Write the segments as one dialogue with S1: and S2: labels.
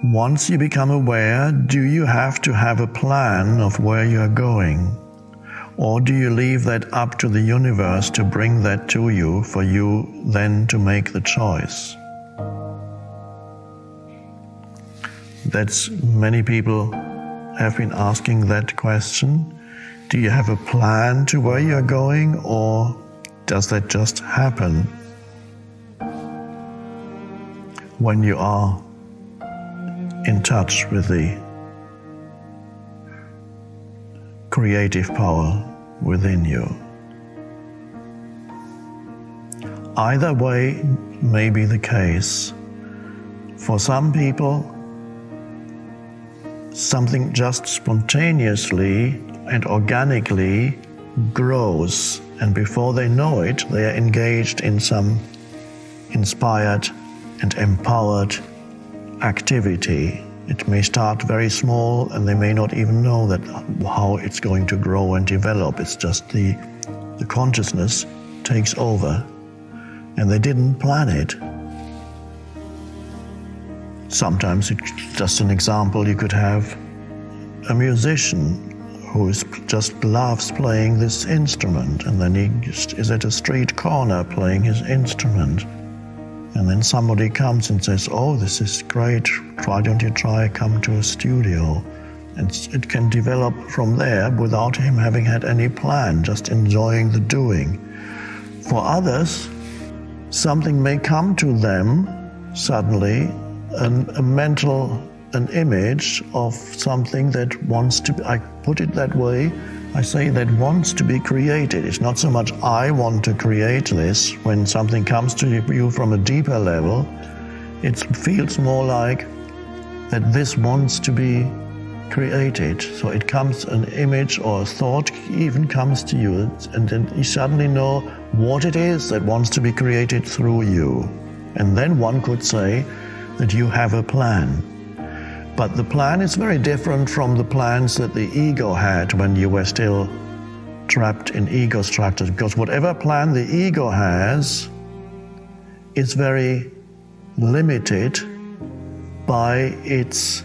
S1: Once you become aware, do you have to have a plan of where you are going? Or do you leave that up to the universe to bring that to you for you then to make the choice? Many people have been asking that question. Do you have a plan to where you're going, or does that just happen when you are in touch with the creative power within you? Either way may be the case. For some people, something just spontaneously and organically grows, and before they know it, they are engaged in some inspired and empowered activity. It may start very small, and they may not even know that how it's going to grow and develop. It's just the consciousness takes over, and they didn't plan it. Sometimes, just an example, you could have a musician who just loves playing this instrument, and then he just is at a street corner playing his instrument. And then somebody comes and says, "Oh, this is great, why don't you come to a studio?" And it can develop from there without him having had any plan, just enjoying the doing. For others, something may come to them suddenly, an image of something that wants to be, I put it that way, I say that wants to be created. It's not so much I want to create this. When something comes to you from a deeper level, it feels more like that this wants to be created. So it comes, an image or a thought even comes to you, and then you suddenly know what it is that wants to be created through you. And then one could say that you have a plan. But the plan is very different from the plans that the ego had when you were still trapped in ego structures, because whatever plan the ego has is very limited by its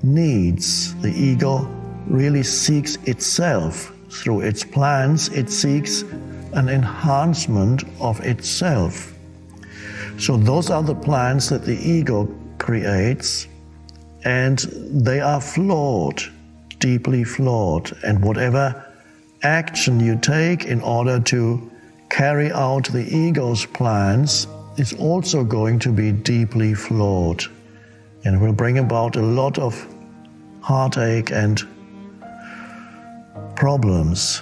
S1: needs. The ego really seeks itself. Through its plans, it seeks an enhancement of itself. So those are the plans that the ego creates, and they are flawed, deeply flawed. And whatever action you take in order to carry out the ego's plans is also going to be deeply flawed, and will bring about a lot of heartache and problems,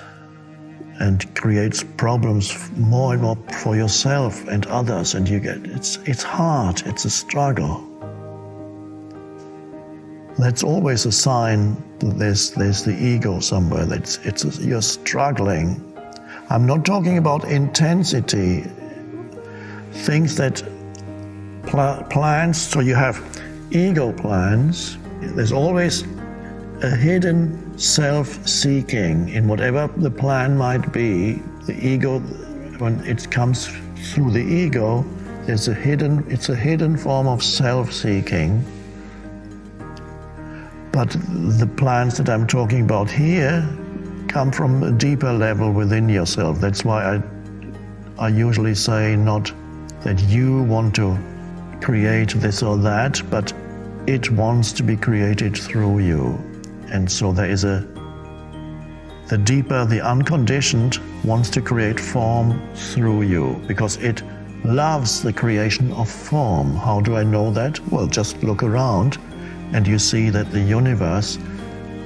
S1: and creates problems more and more for yourself and others, and it's hard, it's a struggle. That's always a sign that there's the ego somewhere, you're struggling. I'm not talking about intensity, things that plans, so you have ego plans, there's always a hidden self-seeking in whatever the plan might be. The ego, when it comes through the ego, it's a hidden form of self-seeking. But the plans that I'm talking about here come from a deeper level within yourself. That's why I usually say not that you want to create this or that, but it wants to be created through you. And so there is the deeper, the unconditioned wants to create form through you, because it loves the creation of form. How do I know that? Well, just look around and you see that the universe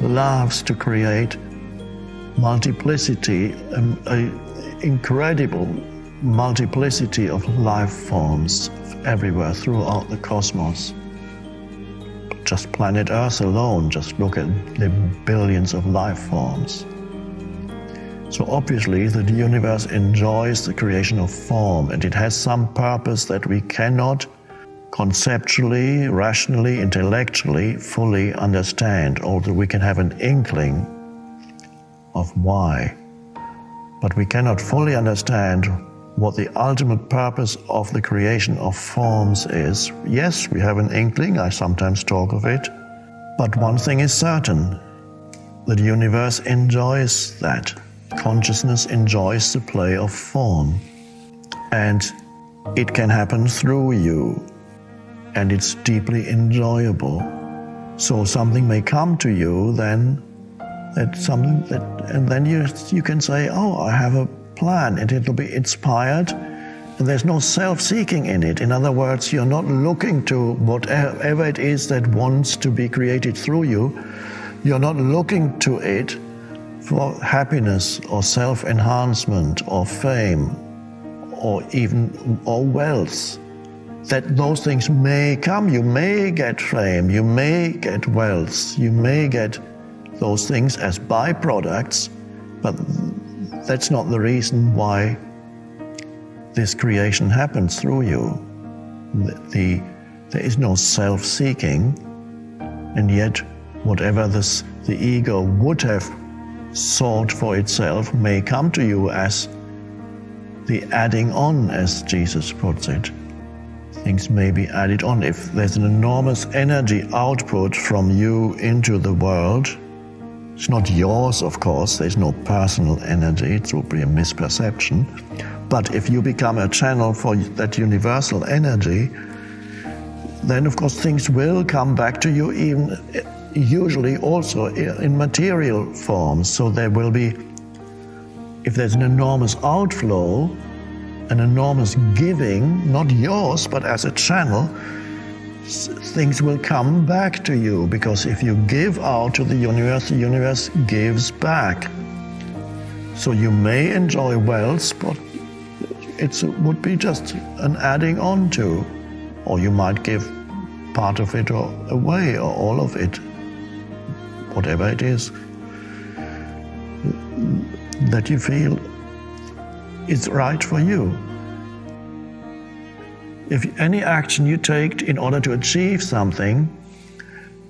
S1: loves to create multiplicity, an incredible multiplicity of life forms everywhere throughout the cosmos. Just planet Earth alone, just look at the billions of life forms. So obviously the universe enjoys the creation of form, and it has some purpose that we cannot conceptually, rationally, intellectually fully understand, although we can have an inkling of why. But we cannot fully understand what the ultimate purpose of the creation of forms is. Yes, we have an inkling, I sometimes talk of it, but one thing is certain, the universe enjoys that. Consciousness enjoys the play of form, and it can happen through you, and it's deeply enjoyable. So something may come to you, and then you can say, oh, I have a plan, and it'll be inspired, and there's no self-seeking in it. In other words, you're not looking to whatever it is that wants to be created through you. You're not looking to it for happiness or self-enhancement or fame or wealth. That those things may come. You may get fame, you may get wealth, you may get those things as byproducts, but that's not the reason why this creation happens through you. There is no self-seeking, and yet whatever the ego would have sought for itself may come to you as the adding on, as Jesus puts it. Things may be added on. If there's an enormous energy output from you into the world, it's not yours, of course, there's no personal energy, it will be a misperception. But if you become a channel for that universal energy, then of course things will come back to you, even usually also in material forms. So there will be, if there's an enormous outflow, an enormous giving, not yours, but as a channel, things will come back to you, because if you give out to the universe gives back. So you may enjoy wealth, but it would be just an adding on to, or you might give part of it or away, or all of it, whatever it is that you feel is right for you. If any action you take in order to achieve something,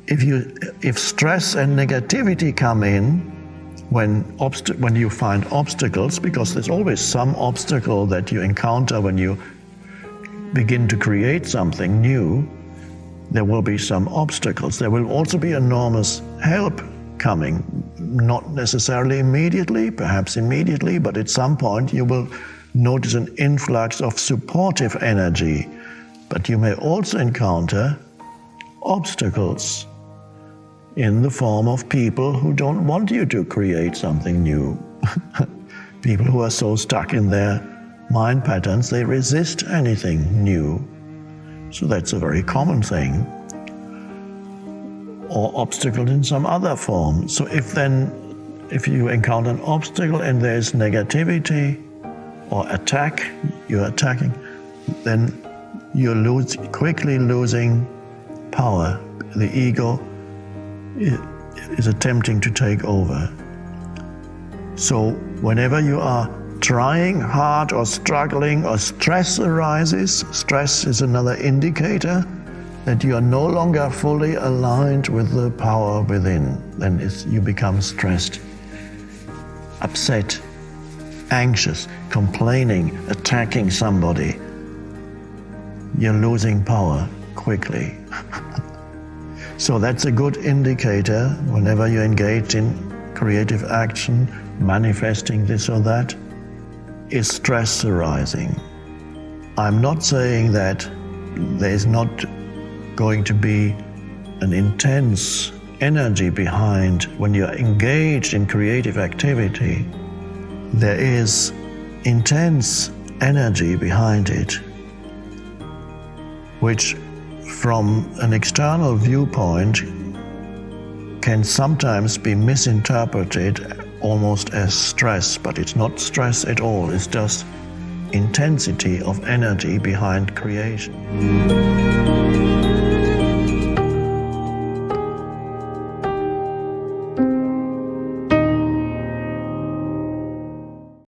S1: if stress and negativity come in when you find obstacles, because there's always some obstacle that you encounter when you begin to create something new, there will be some obstacles. There will also be enormous help coming, not necessarily immediately, perhaps immediately, but at some point you will notice an influx of supportive energy. But you may also encounter obstacles in the form of people who don't want you to create something new. People who are so stuck in their mind patterns, they resist anything new. So that's a very common thing. Or obstacles in some other form. So if you encounter an obstacle and there's negativity or attack, you're attacking, then you're quickly losing power. The ego is attempting to take over. So whenever you are trying hard or struggling or stress arises, stress is another indicator that you are no longer fully aligned with the power within. Then you become stressed, upset, anxious, complaining, attacking somebody. You're losing power quickly. So that's a good indicator whenever you engage in creative action, manifesting this or that, is stress arising. I'm not saying that there's not going to be an intense energy behind when you're engaged in creative activity. There is intense energy behind it, which from an external viewpoint can sometimes be misinterpreted almost as stress, but it's not stress at all, it's just intensity of energy behind creation.